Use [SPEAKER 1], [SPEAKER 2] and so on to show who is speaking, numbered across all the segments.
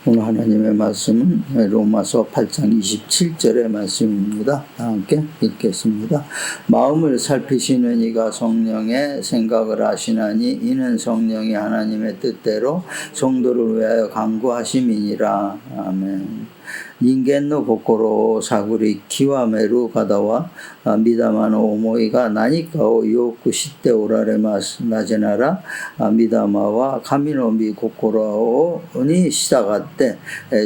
[SPEAKER 1] 오늘 하나님의 말씀은 로마서 8장 27절의 말씀입니다. 다 함께 읽겠습니다. 마음을 살피시는 이가 성령의 생각을 하시나니 이는 성령이 하나님의 뜻대로 성도를 위하여 간구하심이니라. 아멘. 人間の心を探り極める方は御霊の思いが何かをよく知っておられます。なぜなら御霊は神の御心に従って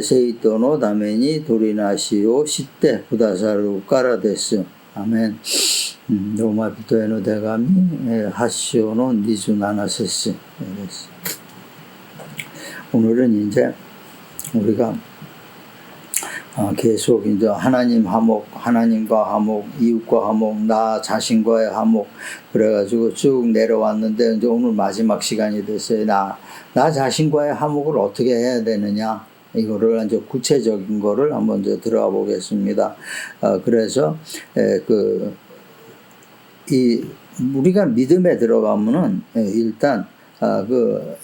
[SPEAKER 1] 生徒のために取りなしを知ってくださるからです。アメン。ローマ人への手紙8章の27節です。 오늘은 이제 우리가 계속 이제 하나님 화목, 하나님과 화목, 이웃과 화목, 나 자신과의 화목, 그래가지고 쭉 내려왔는데 이제 오늘 마지막 시간이 됐어요. 나 자신과의 화목을 어떻게 해야 되느냐? 이거를 이제 구체적인 거를 한번 이제 들어가 보겠습니다. 그래서 우리가 믿음에 들어가면은 일단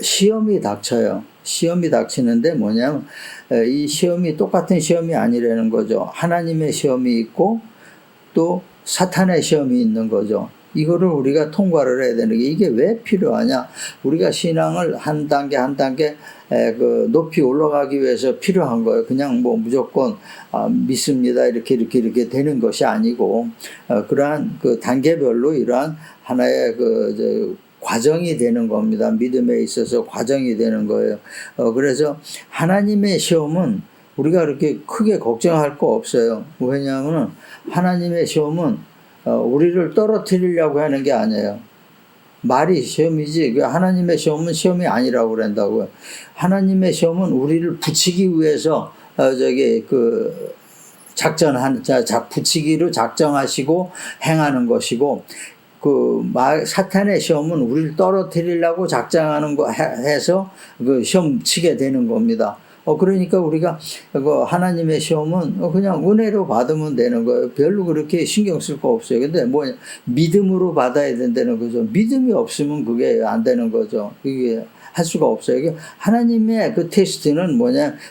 [SPEAKER 1] 시험이 닥쳐요. 시험이 닥치는데 뭐냐면 이 시험이 똑같은 시험이 아니라는 거죠. 하나님의 시험이 있고 또 사탄의 시험이 있는 거죠. 이거를 우리가 통과를 해야 되는 게 이게 왜 필요하냐? 우리가 신앙을 한 단계 한 단계 높이 올라가기 위해서 필요한 거예요. 그냥 뭐 무조건 믿습니다 이렇게 되는 것이 아니고 그러한 단계별로 이러한 하나의 과정이 되는 겁니다. 믿음에 있어서 과정이 되는 거예요. 그래서 하나님의 시험은 우리가 그렇게 크게 걱정할 거 없어요. 왜냐하면 하나님의 시험은 우리를 떨어뜨리려고 하는 게 아니에요. 말이 시험이지 하나님의 시험은 시험이 아니라고 그런다고요. 하나님의 시험은 우리를 붙이기 위해서 붙이기로 작정하시고 행하는 것이고 사탄의 시험은 우리를 떨어뜨리려고 작정하는 거 해서 시험 치게 되는 겁니다. 그러니까 우리가 하나님의 시험은 그냥 은혜로 받으면 되는 거예요. 별로 그렇게 신경 쓸 거 없어요. 근데 믿음으로 받아야 된다는 거죠. 믿음이 없으면 그게 안 되는 거죠. 이게 할 수가 없어요. 하나님의 테스트는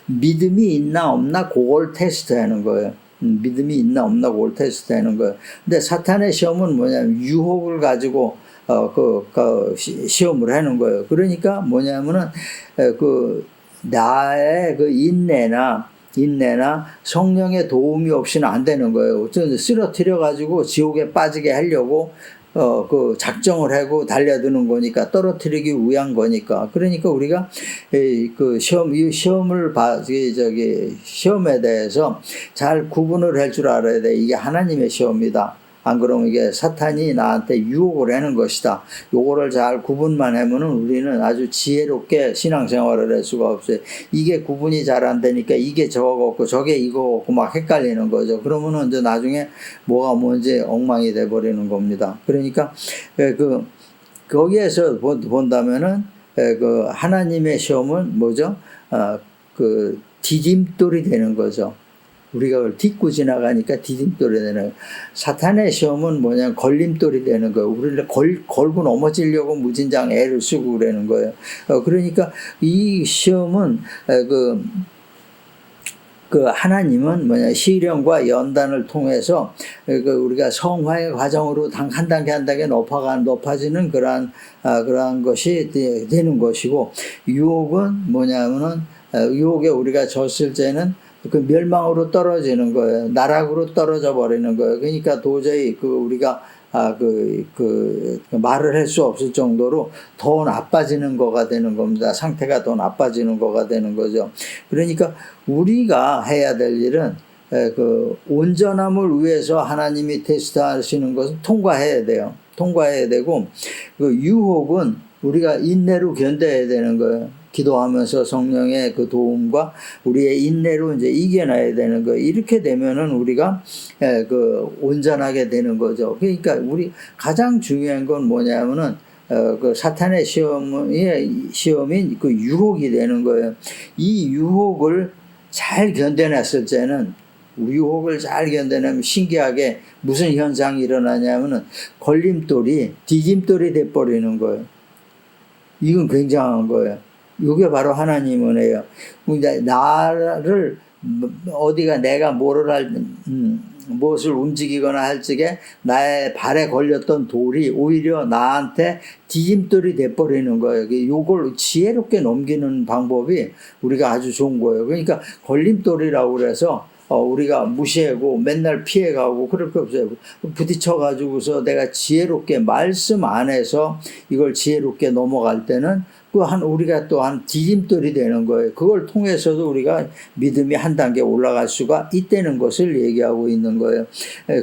[SPEAKER 1] 믿음이 있나 없나 그걸 테스트하는 거예요. 믿음이 있나 없나 그걸 테스트하는 거예요. 근데 사탄의 시험은 유혹을 가지고 시험을 하는 거예요. 그러니까 뭐냐면은 나의 인내나 성령의 도움이 없이는 안 되는 거예요. 쓰러뜨려 가지고 지옥에 빠지게 하려고 작정을 하고 달려드는 거니까 떨어뜨리기 위한 거니까. 그러니까 우리가 시험에 대해서 잘 구분을 할 줄 알아야 돼. 이게 하나님의 시험이다. 안 그러면 이게 사탄이 나한테 유혹을 하는 것이다. 요거를 잘 구분만 하면은 우리는 아주 지혜롭게 신앙생활을 할 수가 없어요. 이게 구분이 잘 안 되니까 이게 저거 없고 저게 이거 없고 막 헷갈리는 거죠. 그러면은 이제 나중에 뭐가 뭔지 엉망이 돼 버리는 겁니다. 그러니까 거기에서 본다면은 하나님의 시험은 뭐죠? 디딤돌이 되는 거죠. 우리가 그걸 딛고 지나가니까 디딤돌이 되는 거예요. 사탄의 시험은 걸림돌이 되는 거예요. 우리를 걸고 넘어지려고 무진장 애를 쓰고 그러는 거예요. 그러니까 이 시험은 하나님은 시련과 연단을 통해서 우리가 성화의 과정으로 한 단계 높아지는 그러한 것이 되는 것이고, 유혹은 유혹에 우리가 졌을 때는 멸망으로 떨어지는 거예요. 나락으로 떨어져 버리는 거예요. 그러니까 도저히 우리가 말을 할 수 없을 정도로 더 나빠지는 거가 되는 겁니다. 상태가 더 나빠지는 거가 되는 거죠. 그러니까 우리가 해야 될 일은 온전함을 위해서 하나님이 테스트하시는 것은 통과해야 돼요. 통과해야 되고, 유혹은 우리가 인내로 견뎌야 되는 거예요. 기도하면서 성령의 도움과 우리의 인내로 이제 이겨내야 되는 거예요. 이렇게 되면은 우리가 온전하게 되는 거죠. 그러니까 우리 가장 중요한 건 뭐냐면은 사탄의 시험인 유혹이 되는 거예요. 이 유혹을 잘 견뎌냈을 때는, 유혹을 잘 견뎌내면 신기하게 무슨 현상이 일어나냐면은 디딤돌이 돼버리는 거예요. 이건 굉장한 거예요. 이게 바로 하나님 은혜예요. 나를 어디가 내가 무엇을 움직이거나 할 적에 나의 발에 걸렸던 돌이 오히려 나한테 디딤돌이 돼버리는 거예요. 요걸 지혜롭게 넘기는 방법이 우리가 아주 좋은 거예요. 그러니까 걸림돌이라고 그래서 우리가 무시하고 맨날 피해가고 그럴 게 없어요. 부딪혀가지고서 내가 지혜롭게 말씀 안에서 이걸 지혜롭게 넘어갈 때는 우리가 또 한 디딤돌이 되는 거예요. 그걸 통해서도 우리가 믿음이 한 단계 올라갈 수가 있다는 것을 얘기하고 있는 거예요.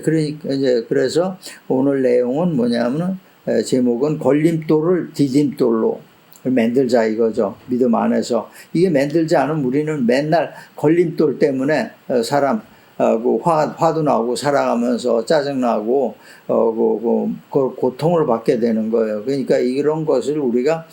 [SPEAKER 1] 그러니까 그래서 오늘 내용은 뭐냐면은 제목은 걸림돌을 디딤돌로 만들자 이거죠. 믿음 안에서. 이게 만들지 않으면 우리는 맨날 걸림돌 때문에 화도 나고 살아가면서 짜증나고 고통을 받게 되는 거예요. 그러니까 이런 것을 우리가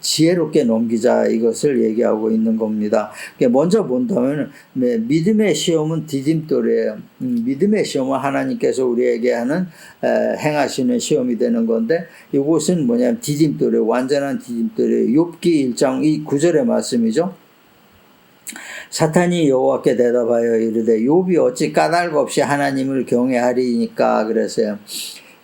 [SPEAKER 1] 지혜롭게 넘기자 이것을 얘기하고 있는 겁니다. 먼저 본다면 믿음의 시험은 디딤돌이에요. 믿음의 시험은 하나님께서 우리에게 하는 행하시는 시험이 되는 건데 이것은 뭐냐면 디딤돌이에요. 완전한 디딤돌이에요. 욥기 1장 9절의 말씀이죠. 사탄이 여호와께 대답하여 이르되 욥이 어찌 까닭 없이 하나님을 경외하리니까 그랬어요.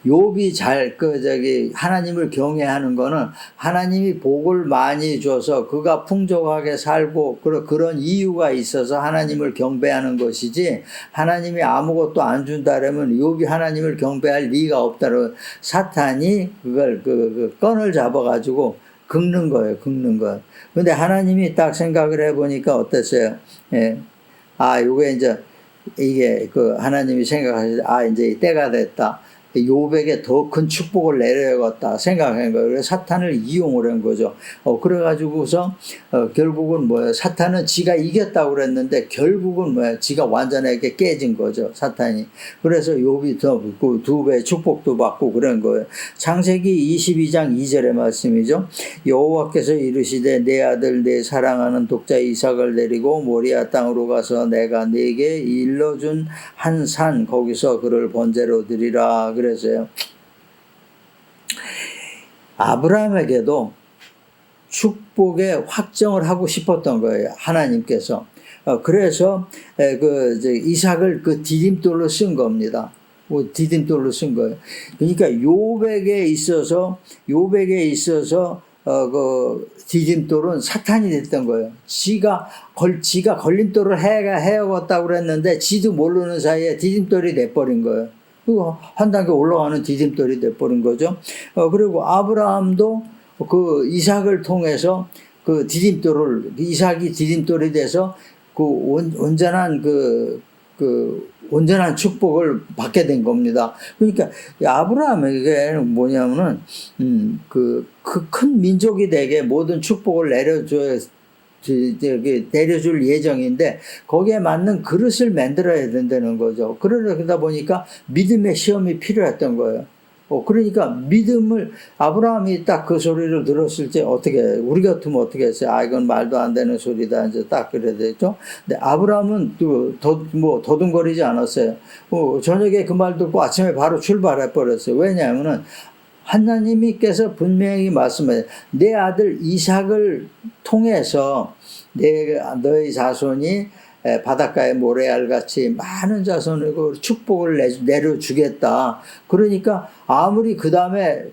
[SPEAKER 1] 욥이 하나님을 경외하는 거는 하나님이 복을 많이 줘서 그가 풍족하게 살고 그런 이유가 있어서 하나님을 경배하는 것이지 하나님이 아무것도 안 준다라면 욥이 하나님을 경배할 리가 없다고 사탄이 그걸 건을 잡아가지고 긁는 거예요. 근데 하나님이 딱 생각을 해보니까 어땠어요? 예. 이게 하나님이 생각하실 때, 이제 때가 됐다. 욥에게 더 큰 축복을 내려야겠다 생각한 거예요. 그래서 사탄을 이용을 한 거죠. 그래가지고서 결국은 뭐예요? 사탄은 지가 이겼다고 그랬는데 결국은 뭐예요? 지가 완전하게 깨진 거죠. 사탄이. 그래서 욥이 더 두 배의 축복도 받고 그런 거예요. 창세기 22장 2절의 말씀이죠. 여호와께서 이르시되 내 아들 내 사랑하는 독자 이삭을 데리고 모리아 땅으로 가서 내가 네게 일러준 한 산 거기서 그를 번제로 드리라. 그래서요. 아브라함에게도 축복의 확정을 하고 싶었던 거예요. 하나님께서. 그래서 이삭을 디딤돌로 쓴 겁니다. 디딤돌로 쓴 거예요. 그러니까 욥에게 있어서 디딤돌은 사탄이 됐던 거예요. 지가 걸림돌을 해야겠다고 그랬는데 지도 모르는 사이에 디딤돌이 돼버린 거예요. 그리고 한 단계 올라가는 디딤돌이 돼버린 거죠. 그리고 아브라함도 이삭을 통해서 이삭이 디딤돌이 돼서 온전한 축복을 받게 된 겁니다. 그러니까 아브라함에게는 뭐냐면은 큰 민족이 되게 모든 축복을 내려줄 예정인데 거기에 맞는 그릇을 만들어야 된다는 거죠. 그러다 보니까 믿음의 시험이 필요했던 거예요. 그러니까 아브라함이 딱 그 소리를 들었을 때 우리 같으면 어떻게 했어요? 이건 말도 안 되는 소리다. 이제 딱 그래야 되죠. 근데 아브라함은 더듬거리지 않았어요. 저녁에 그 말 듣고 아침에 바로 출발해 버렸어요. 왜냐하면은 하나님께서 분명히 말씀하세요. 내 아들 이삭을 통해서 너희 자손이 바닷가의 모래알같이 많은 자손이고 축복을 내려주겠다. 그러니까 아무리 그 다음에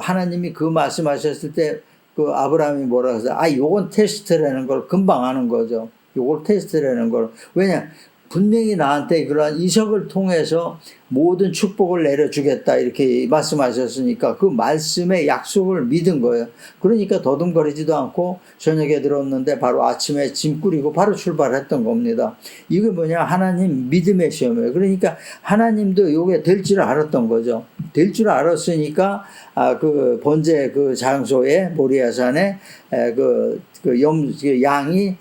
[SPEAKER 1] 하나님이 말씀하셨을 때 아브라함이 뭐라 해서 요건 테스트라는 걸 금방 아는 거죠. 요걸 테스트라는 걸. 왜냐? 분명히 나한테 그러한 이삭을 통해서 모든 축복을 내려주겠다 이렇게 말씀하셨으니까 그 말씀의 약속을 믿은 거예요. 그러니까 더듬거리지도 않고 저녁에 들었는데 바로 아침에 짐 꾸리고 바로 출발했던 겁니다. 이게 뭐냐? 하나님 믿음의 시험이에요. 그러니까 하나님도 이게 될 줄 알았던 거죠. 될 줄 알았으니까 번제 장소에 모리아산에 양이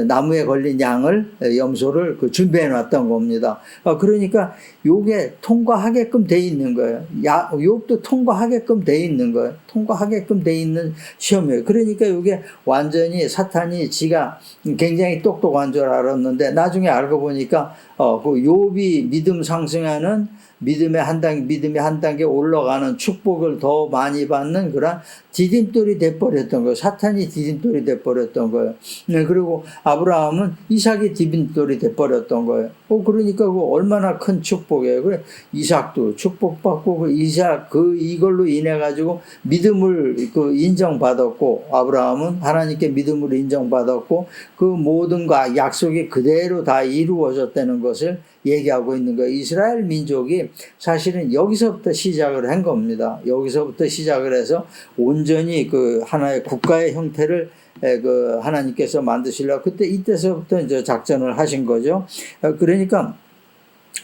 [SPEAKER 1] 나무에 걸린 양을 염소를 준비해 놨던 겁니다. 그러니까 요게 통과하게끔 돼 있는 거예요. 욥도 통과하게끔 돼 있는 거예요. 통과하게끔 돼 있는 시험이에요. 그러니까 요게 완전히 사탄이 지가 굉장히 똑똑한 줄 알았는데 나중에 알고 보니까 욥이 믿음 상승하는 믿음이 한 단계 올라가는 축복을 더 많이 받는 그런 디딤돌이 돼버렸던 거예요. 사탄이 디딤돌이 돼버렸던 거예요. 네, 그리고 아브라함은 이삭이 디딤돌이 돼버렸던 거예요. 그러니까 그 얼마나 큰 축복이에요. 그래, 이삭도 축복받고 그 이삭 이걸로 인해 가지고 믿음을 인정받았고, 아브라함은 하나님께 믿음으로 인정받았고, 그 모든 약속이 그대로 다 이루어졌다는 것을 얘기하고 있는 거예요. 이스라엘 민족이 사실은 여기서부터 시작을 한 겁니다. 여기서부터 시작을 해서 온전히 그 하나의 국가의 형태를 하나님께서 만드시려고 이때서부터 이제 작전을 하신 거죠. 그러니까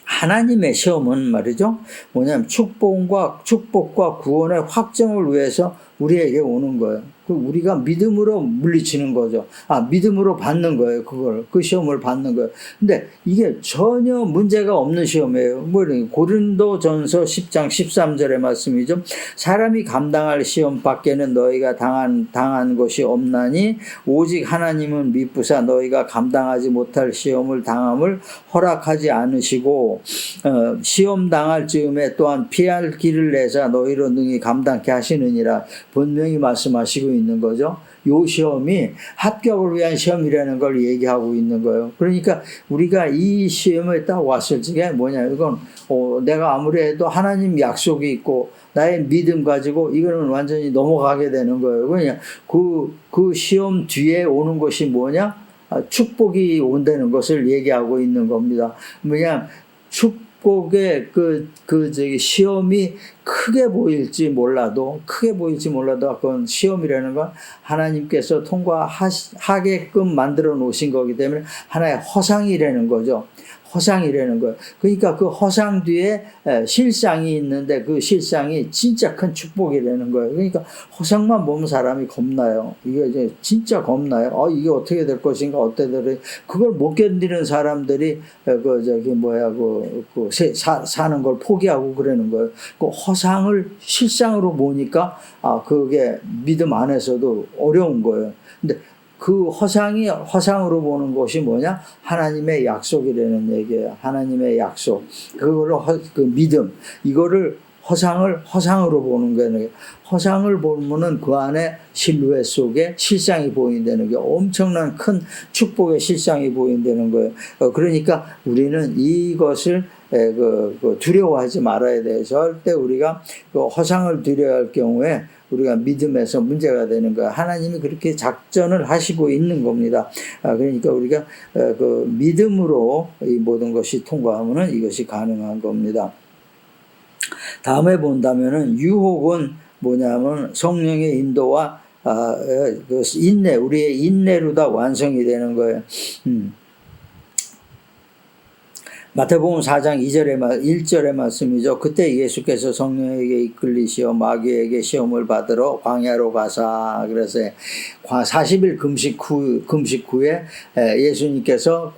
[SPEAKER 1] 하나님의 시험은 말이죠. 뭐냐면 축복과 구원의 확정을 위해서 우리에게 오는 거예요. 우리가 믿음으로 물리치는 거죠. 믿음으로 받는 거예요. 그 시험을 받는 거예요. 근데 이게 전혀 문제가 없는 시험이에요. 고린도전서 10장 13절의 말씀이죠. 사람이 감당할 시험 밖에는 너희가 당한 것이 없나니 오직 하나님은 미쁘사 너희가 감당하지 못할 시험을 당함을 허락하지 않으시고 시험 당할 즈음에 또한 피할 길을 내사 너희로 능히 감당케 하시느니라 분명히 말씀하시고 있는 거죠. 요 시험이 합격을 위한 시험이라는 걸 얘기하고 있는 거예요. 그러니까 우리가 이 시험에 딱 왔을 적에 이건 내가 아무리 해도 하나님 약속이 있고 나의 믿음 가지고 이거는 완전히 넘어가게 되는 거예요. 그냥 그 시험 뒤에 오는 것이 뭐냐? 축복이 온다는 것을 얘기하고 있는 겁니다. 축복의 시험이 크게 보일지 몰라도 그건 시험이라는 건 하나님께서 통과하게끔 만들어 놓으신 거기 때문에 하나의 허상이라는 거죠. 허상이라는 거예요. 그러니까 그 허상 뒤에 실상이 있는데 그 실상이 진짜 큰 축복이라는 거예요. 그러니까 허상만 보면 사람이 겁나요. 이게 이제 진짜 겁나요. 이게 어떻게 될 것인가, 그걸 못 견디는 사람들이 사는 걸 포기하고 그러는 거예요. 그 허상을 실상으로 보니까 그게 믿음 안에서도 어려운 거예요. 근데 그 허상으로 보는 것이 뭐냐? 하나님의 약속이라는 얘기예요. 하나님의 약속. 그 믿음. 이거를 허상으로 보는 거예요. 허상을 보면은 그 안에 실루엣 속에 실상이 보인다는 게 엄청난 큰 축복의 실상이 보인다는 거예요. 그러니까 우리는 이것을 두려워하지 말아야 돼요. 절대 우리가 허상을 두려워할 경우에 우리가 믿음에서 문제가 되는 거야. 하나님이 그렇게 작전을 하시고 있는 겁니다. 그러니까 우리가 믿음으로 이 모든 것이 통과하면은 이것이 가능한 겁니다. 다음에 본다면은 유혹은 뭐냐면 성령의 인도와 인내, 우리의 인내로 다 완성이 되는 거예요. 마태복음 4장 1절의 말씀이죠. 그때 예수께서 성령에게 이끌리시어 마귀에게 시험을 받으러 광야로 가사. 그래서 40일 금식 후에 예수님께서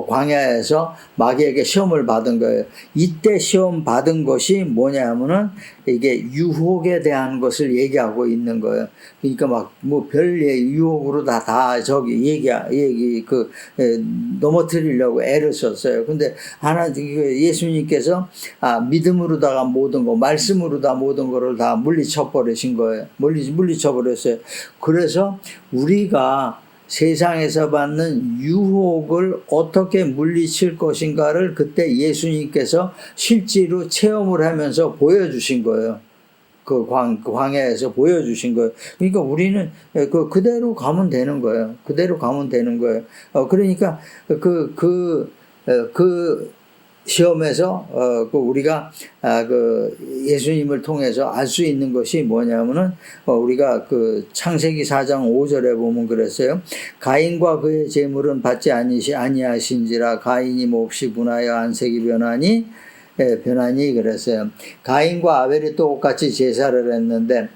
[SPEAKER 1] 광야에서 마귀에게 시험을 받은 거예요. 이때 시험 받은 것이 뭐냐면은 이게 유혹에 대한 것을 얘기하고 있는 거예요. 그러니까 별의 유혹으로 넘어뜨리려고 애를 썼어요. 근데 예수님께서 믿음으로다가 모든 거, 말씀으로다 모든 거를 다 물리쳐버리신 거예요. 물리쳐버렸어요. 그래서 우리가 세상에서 받는 유혹을 어떻게 물리칠 것인가를 그때 예수님께서 실제로 체험을 하면서 보여주신 거예요. 광야에서 보여주신 거예요. 그러니까 우리는 그대로 가면 되는 거예요. 그러니까 시험에서 우리가 예수님을 통해서 알 수 있는 것이 뭐냐면은 우리가 창세기 4장 5절에 보면 그랬어요. 가인과 그의 재물은 받지 아니하신지라 가인이 몹시 분하여 안색이 변하니 그랬어요. 가인과 아벨이 똑같이 제사를 했는데,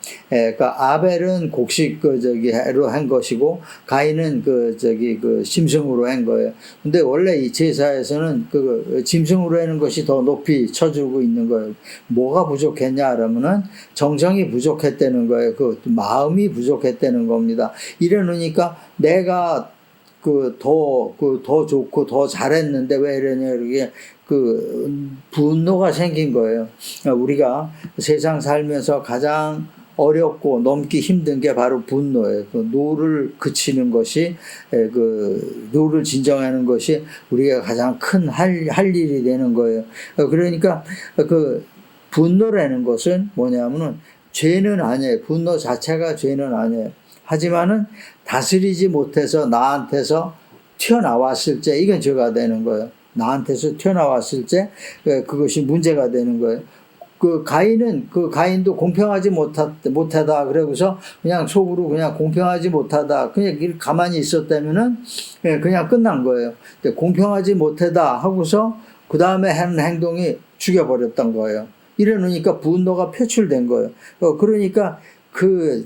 [SPEAKER 1] 아벨은 곡식로 한 것이고, 가인은 짐승으로 한 거예요. 근데 원래 이 제사에서는 짐승으로 하는 것이 더 높이 쳐주고 있는 거예요. 뭐가 부족했냐 그러면은 정성이 부족했다는 거예요. 마음이 부족했다는 겁니다. 이래 놓으니까 내가 더 좋고 더 잘했는데 왜 이러냐, 이렇게 분노가 생긴 거예요. 우리가 세상 살면서 가장 어렵고 넘기 힘든 게 바로 분노예요. 노를 그치는 것이, 노를 진정하는 것이 우리가 가장 큰 할 일이 되는 거예요. 그러니까 분노라는 것은 뭐냐면은 죄는 아니에요. 분노 자체가 죄는 아니에요. 하지만은 다스리지 못해서 나한테서 튀어나왔을 때 이건 죄가 되는 거예요. 나한테서 튀어나왔을 때 그것이 문제가 되는 거예요. 가인도 공평하지 못하다 그러고서 그냥 속으로 그냥 공평하지 못하다 그냥 가만히 있었다면은 그냥 끝난 거예요. 공평하지 못하다 하고서 그 다음에 하는 행동이 죽여버렸던 거예요. 이러니까 분노가 표출된 거예요. 그러니까 그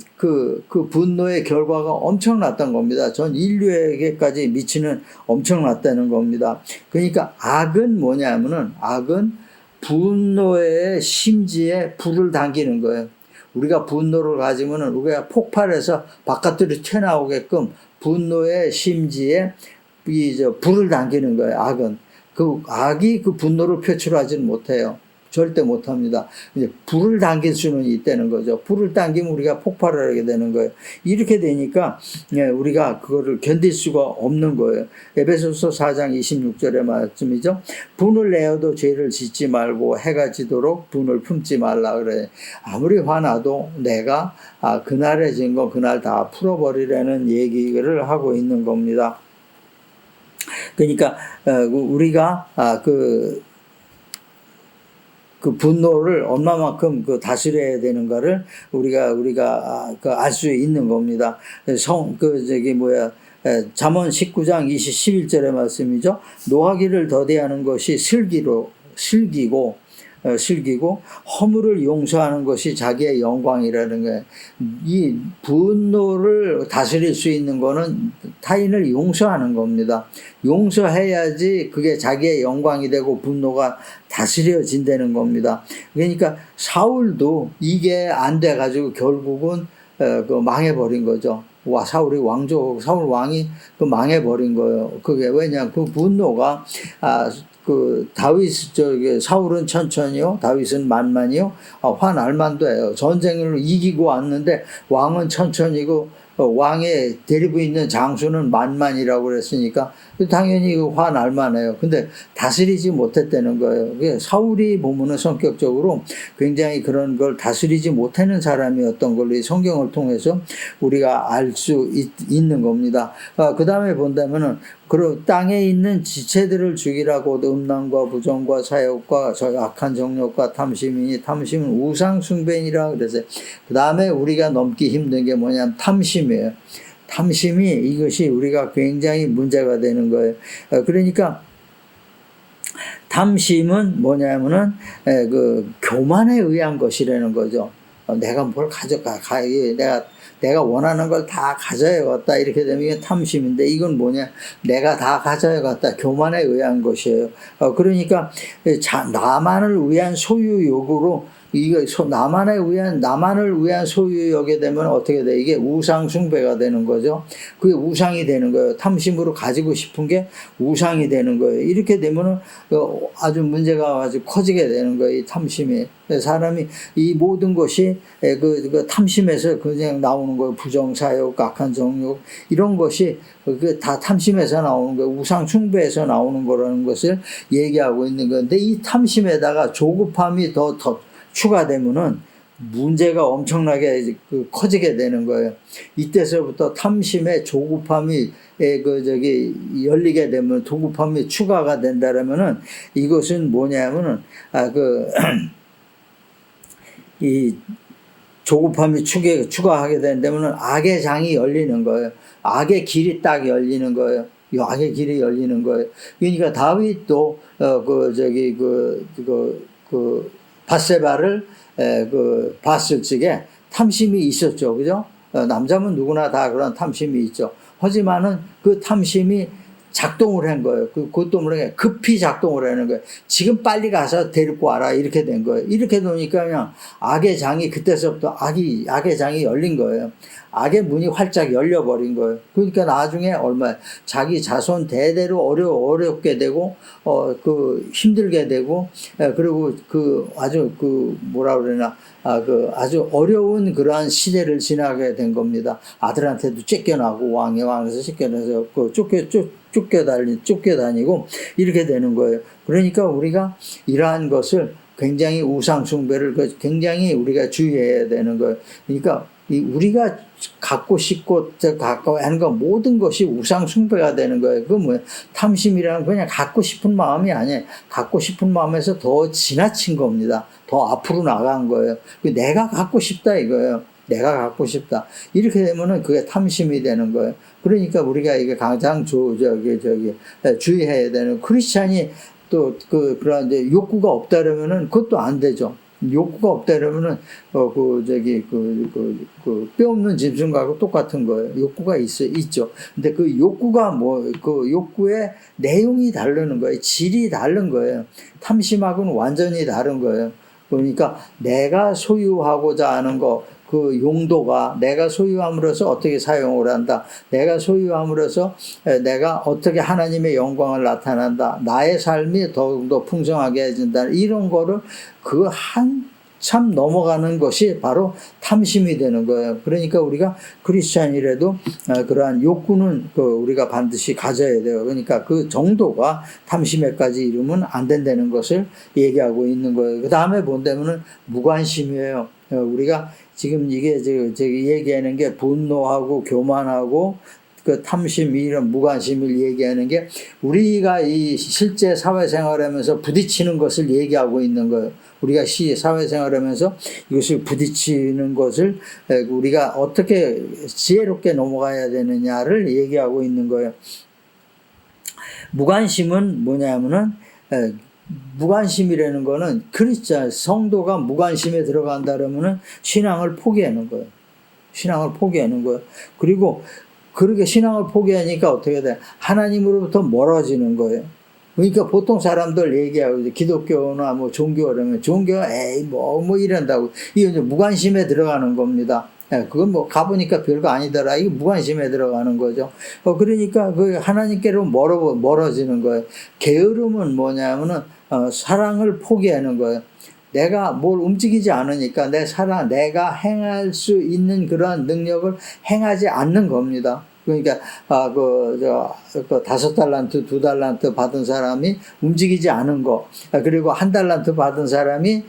[SPEAKER 1] 분노의 결과가 엄청났던 겁니다. 전 인류에게까지 미치는 엄청났다는 겁니다. 그러니까 악은 뭐냐면은 악은 분노의 심지에 불을 당기는 거예요. 우리가 분노를 가지면은 우리가 폭발해서 바깥으로 튀어나오게끔 분노의 심지에 불을 당기는 거예요. 악은. 악이 분노를 표출하지는 못해요. 절대 못합니다. 이제 불을 당길 수는 있다는 거죠. 불을 당기면 우리가 폭발을 하게 되는 거예요. 이렇게 되니까 우리가 그거를 견딜 수가 없는 거예요. 에베소서 4장 26절의 말씀이죠. 분을 내어도 죄를 짓지 말고 해가 지도록 분을 품지 말라 그래요. 아무리 화나도 내가 그날에 진 거 그날 다 풀어버리라는 얘기를 하고 있는 겁니다. 그러니까 우리가 그 분노를 얼마만큼 다스려야 되는가를 우리가 알 수 있는 겁니다. 잠언 19장 11절의 말씀이죠. 노하기를 더디하는 것이 슬기고 허물을 용서하는 것이 자기의 영광이라는 거예요. 이 분노를 다스릴 수 있는 거는 타인을 용서하는 겁니다. 용서해야지 그게 자기의 영광이 되고 분노가 다스려진다는 겁니다. 그러니까 사울도 이게 안 돼가지고 결국은 망해버린 거죠. 사울 왕이 망해버린 거예요. 그게 왜냐, 그 분노가, 사울은 천천히요, 다윗은 만만히요, 화날 만도 해요. 전쟁을 이기고 왔는데 왕은 천천히고, 왕의 데리고 있는 장수는 만만이라고 그랬으니까 당연히 화날 만해요. 근데 다스리지 못했다는 거예요. 사울이 보면은 성격적으로 굉장히 그런 걸 다스리지 못하는 사람이었던 걸로 이 성경을 통해서 우리가 알 수 있는 겁니다. 그 다음에 본다면은 땅에 있는 지체들을 죽이라고 음란과 부정과 사욕과 악한 정욕과 탐심이니 탐심은 우상 숭배니라 그래서 그 다음에 우리가 넘기 힘든 게 뭐냐면 탐심이에요. 탐심이 이것이 우리가 굉장히 문제가 되는 거예요. 그러니까 탐심은 뭐냐면은 교만에 의한 것이라는 거죠. 내가 뭘 내가 원하는 걸 다 가져야겠다 이렇게 되면 이게 탐심인데 이건 뭐냐, 내가 다 가져야겠다, 교만에 의한 것이에요. 그러니까 나만을 위한 소유욕으로 나만을 위한 소유욕에 되면 어떻게 돼? 이게 우상 숭배가 되는 거죠. 그게 우상이 되는 거예요. 탐심으로 가지고 싶은 게 우상이 되는 거예요. 이렇게 되면은 아주 문제가 아주 커지게 되는 거예요. 이 탐심이. 사람이 이 모든 것이 탐심에서 그냥 나오는 거예요. 부정사욕, 악한 정욕, 이런 것이 다 탐심에서 나오는 거예요. 우상 숭배에서 나오는 거라는 것을 얘기하고 있는 건데, 이 탐심에다가 조급함이 더 추가되면은 문제가 엄청나게 커지게 되는 거예요. 이때서부터 탐심의 조급함이 열리게 되면, 조급함이 추가가 된다라면은 이것은 뭐냐면은 이 조급함이 추가하게 된다면은 악의 장이 열리는 거예요. 악의 길이 딱 열리는 거예요. 이 악의 길이 열리는 거예요. 그러니까 다윗도 밧세바를 봤을 적에 탐심이 있었죠. 그죠? 남자면 누구나 다 그런 탐심이 있죠. 하지만은 그 탐심이 작동을 한 거예요. 그것도 모르게 급히 작동을 하는 거예요. 지금 빨리 가서 데리고 와라. 이렇게 된 거예요. 이렇게 놓으니까 그냥 악의 장이 그때서부터 악의 장이 열린 거예요. 악의 문이 활짝 열려버린 거예요. 그러니까 나중에 자기 자손 대대로 어렵게 되고, 힘들게 되고, 그리고 아주 뭐라 그러나, 아주 어려운 그러한 시대를 지나게 된 겁니다. 아들한테도 쫓겨나고, 왕에서 쫓겨나서, 쫓겨다니고, 이렇게 되는 거예요. 그러니까 우리가 이러한 것을 굉장히 우상숭배를 굉장히 우리가 주의해야 되는 거예요. 그러니까 우리가 갖고 싶고 가까워 하는 거 모든 것이 우상숭배가 되는 거예요. 그건 뭐예요? 탐심이라는 그냥 갖고 싶은 마음이 아니에요. 갖고 싶은 마음에서 더 지나친 겁니다. 더 앞으로 나간 거예요. 내가 갖고 싶다 이거예요. 내가 갖고 싶다. 이렇게 되면은 그게 탐심이 되는 거예요. 그러니까 우리가 이게 가장 주의해야 되는 크리스찬이 또 그런 이제 욕구가 없다 그러면은 그것도 안 되죠. 욕구가 없다 그러면은 뼈 없는 짐승하고 똑같은 거예요. 욕구가 있죠. 근데 그 욕구가 그 욕구의 내용이 다르는 거예요. 질이 다른 거예요. 탐심하고는 완전히 다른 거예요. 그러니까 내가 소유하고자 하는 거, 그 용도가 내가 소유함으로써 어떻게 사용을 한다. 내가 소유함으로써 내가 어떻게 하나님의 영광을 나타난다. 나의 삶이 더욱더 풍성하게 해준다. 이런 거를 한참 넘어가는 것이 바로 탐심이 되는 거예요. 그러니까 우리가 크리스찬이라도 그러한 욕구는 우리가 반드시 가져야 돼요. 그러니까 그 정도가 탐심에까지 이르면 안 된다는 것을 얘기하고 있는 거예요. 그 다음에 본다면은 무관심이에요. 우리가 지금 이게 얘기하는 게 분노하고 교만하고 그 탐심 이런 무관심을 얘기하는 게 우리가 이 실제 사회생활하면서 부딪히는 것을 얘기하고 있는 거예요. 우리가 사회생활하면서 이것을 부딪히는 것을 우리가 어떻게 지혜롭게 넘어가야 되느냐를 얘기하고 있는 거예요. 무관심은 뭐냐면은 무관심이라는 거는 크리스찬 성도가 무관심에 들어간다 그러면은 신앙을 포기하는 거예요. 신앙을 포기하는 거예요. 그리고 그렇게 신앙을 포기하니까 어떻게 돼? 하나님으로부터 멀어지는 거예요. 그러니까 보통 사람들 얘기하고 기독교나 뭐 종교라면 종교가 뭐 이런다고 이게 무관심에 들어가는 겁니다. 그건 뭐 가보니까 별거 아니더라. 이게 무관심에 들어가는 거죠. 그러니까 그 하나님께로 멀어지는 거예요. 게으름은 뭐냐면은 사랑을 포기하는 거예요. 내가 뭘 움직이지 않으니까 내가 행할 수 있는 그러한 능력을 행하지 않는 겁니다. 그러니까 그 5달란트, 2달란트 받은 사람이 움직이지 않은 거, 그리고 1달란트 받은 사람이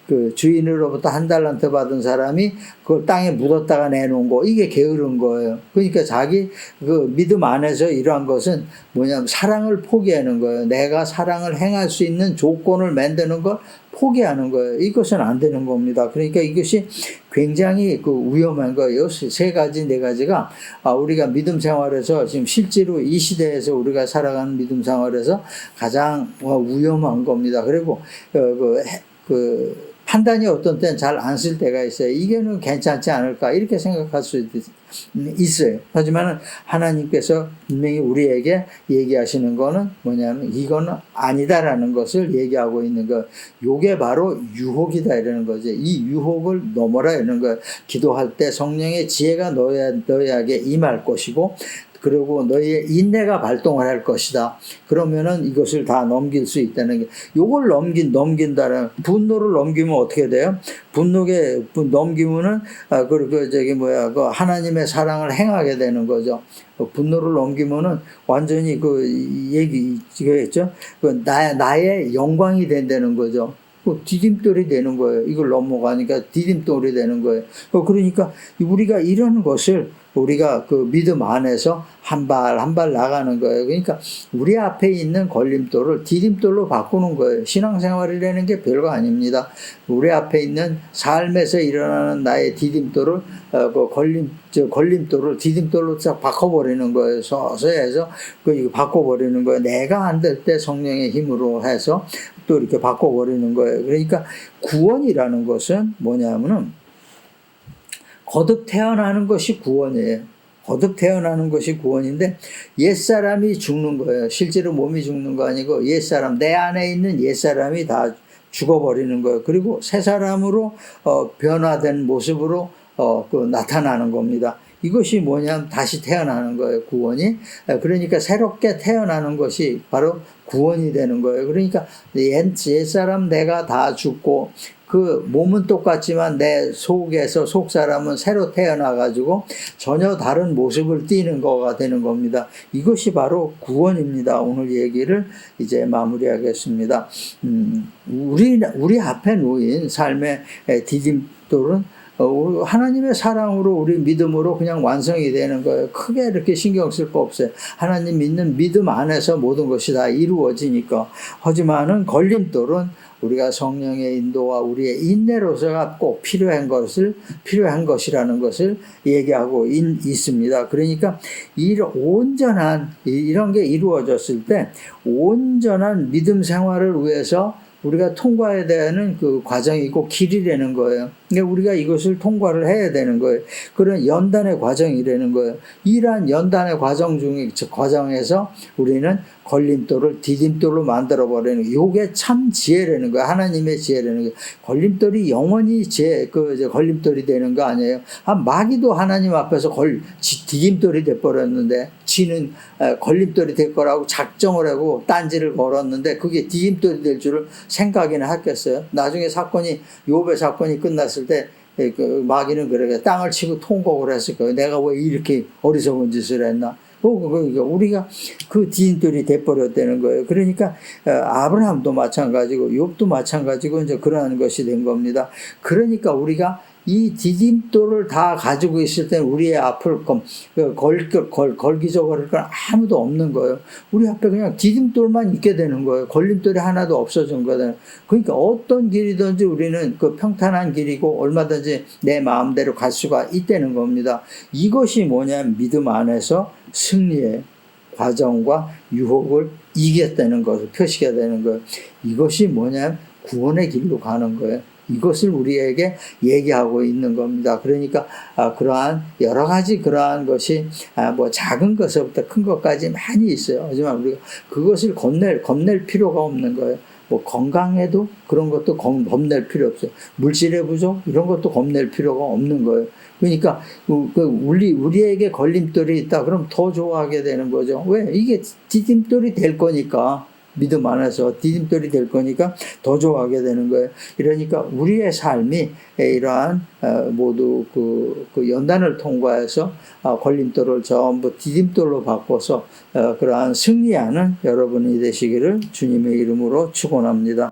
[SPEAKER 1] 그 주인으로부터 1달란트 받은 사람이 그걸 땅에 묻었다가 내놓은 거, 이게 게으른 거예요. 그러니까 자기 그 믿음 안에서 이러한 것은 뭐냐면 사랑을 포기하는 거예요. 내가 사랑을 행할 수 있는 조건을 만드는 걸 포기하는 거예요. 이것은 안 되는 겁니다. 그러니까 이것이 굉장히 위험한 거예요. 3가지, 4가지가 우리가 믿음 생활에서 지금 실제로 이 시대에서 우리가 살아가는 믿음 생활에서 가장 위험한 겁니다. 그리고 판단이 어떤 때는 잘 안 쓸 때가 있어요. 이게는 괜찮지 않을까 이렇게 생각할 수 있어요. 하지만 하나님께서 분명히 우리에게 얘기하시는 거는 뭐냐면 이거는 아니다라는 것을 얘기하고 있는 거. 요게 바로 유혹이다 이러는 거죠. 이 유혹을 넘어라 이러는 거예요. 기도할 때 성령의 지혜가 너희에게 임할 것이고 그리고 너희의 인내가 발동을 할 것이다. 그러면은 이것을 다 넘길 수 있다는 게, 요걸 넘긴다는, 분노를 넘기면 어떻게 돼요? 넘기면은, 하나님의 사랑을 행하게 되는 거죠. 분노를 넘기면은 완전히 이거였죠? 나의 영광이 된다는 거죠. 디딤돌이 되는 거예요. 이걸 넘어가니까 디딤돌이 되는 거예요. 그러니까 우리가 이런 것을 우리가 그 믿음 안에서 한 발 한 발 나가는 거예요. 그러니까 우리 앞에 있는 걸림돌을 디딤돌로 바꾸는 거예요. 신앙생활이라는 게 별거 아닙니다. 우리 앞에 있는 삶에서 일어나는 나의 디딤돌을 걸림돌을 디딤돌로 싹 바꿔버리는 거예요. 서서해서 바꿔버리는 거예요. 내가 안 될 때 성령의 힘으로 해서 또 이렇게 바꿔버리는 거예요. 그러니까 구원이라는 것은 뭐냐면은 거듭 태어나는 것이 구원이에요. 거듭 태어나는 것이 구원인데 옛사람이 죽는 거예요. 실제로 몸이 죽는 거 아니고 옛사람, 내 안에 있는 옛사람이 다 죽어버리는 거예요. 그리고 새 사람으로 변화된 모습으로 나타나는 겁니다. 이것이 뭐냐면 다시 태어나는 거예요. 구원이. 그러니까 새롭게 태어나는 것이 바로 구원이 되는 거예요. 그러니까 옛사람 내가 다 죽고 그 몸은 똑같지만 내 속에서 속사람은 새로 태어나가지고 전혀 다른 모습을 띠는 거가 되는 겁니다. 이것이 바로 구원입니다. 오늘 얘기를 이제 마무리하겠습니다. 우리 앞에 놓인 삶의 디딤돌은 하나님의 사랑으로 우리 믿음으로 그냥 완성이 되는 거예요. 크게 이렇게 신경 쓸 거 없어요. 하나님 믿는 믿음 안에서 모든 것이 다 이루어지니까. 하지만은 걸림돌은 우리가 성령의 인도와 우리의 인내로서가 꼭 필요한 것이라는 것을 얘기하고 있습니다. 그러니까 온전한 이런 게 이루어졌을 때 온전한 믿음 생활을 위해서 우리가 통과해야 되는 그 과정이고 길이라는 거예요. 그러니까 우리가 이것을 통과를 해야 되는 거예요. 그런 연단의 과정이라는 거예요. 이러한 연단의 과정에서 우리는 걸림돌을 디딤돌로 만들어버리는 거예요. 이게 참 지혜라는 거예요. 하나님의 지혜라는 거예요. 걸림돌이 영원히 걸림돌이 되는 거 아니에요. 마귀도 하나님 앞에서 디딤돌이 돼버렸는데 지는 걸림돌이 될 거라고 작정을 하고 딴지를 걸었는데 그게 디딤돌이 될 줄을 생각이나 했겠어요. 나중에 욥의 사건이 끝났을 때 그 마귀는 그렇게 땅을 치고 통곡을 했을 거예요. 내가 왜 이렇게 어리석은 짓을 했나? 우리가 그 디딤돌이 돼버렸다는 거예요. 그러니까 아브라함도 마찬가지고 욥도 마찬가지고 이제 그러한 것이 된 겁니다. 그러니까 우리가 이 디딤돌을 다 가지고 있을 때는 우리의 앞을 걸기적거릴 건 아무도 없는 거예요. 우리 앞에 그냥 디딤돌만 있게 되는 거예요. 걸림돌이 하나도 없어진 거예요. 그러니까 어떤 길이든지 우리는 그 평탄한 길이고 얼마든지 내 마음대로 갈 수가 있다는 겁니다. 이것이 뭐냐면 믿음 안에서 승리의 과정과 유혹을 이겼다는 것을 표시가 되는 거예요. 이것이 뭐냐면 구원의 길로 가는 거예요. 이것을 우리에게 얘기하고 있는 겁니다. 그러니까 그러한 여러 가지 그러한 것이 뭐 작은 것부터 큰 것까지 많이 있어요. 하지만 우리가 그것을 겁낼 필요가 없는 거예요. 뭐 건강에도 그런 것도 겁낼 필요 없어요. 물질의 부족 이런 것도 겁낼 필요가 없는 거예요. 그러니까 우리에게 걸림돌이 있다 그럼 더 좋아하게 되는 거죠. 왜? 이게 디딤돌이 될 거니까. 믿음 안에서 디딤돌이 될 거니까 더 좋아하게 되는 거예요. 그러니까 우리의 삶이 이러한 모두 그 연단을 통과해서 걸림돌을 전부 디딤돌로 바꿔서 그러한 승리하는 여러분이 되시기를 주님의 이름으로 축원합니다.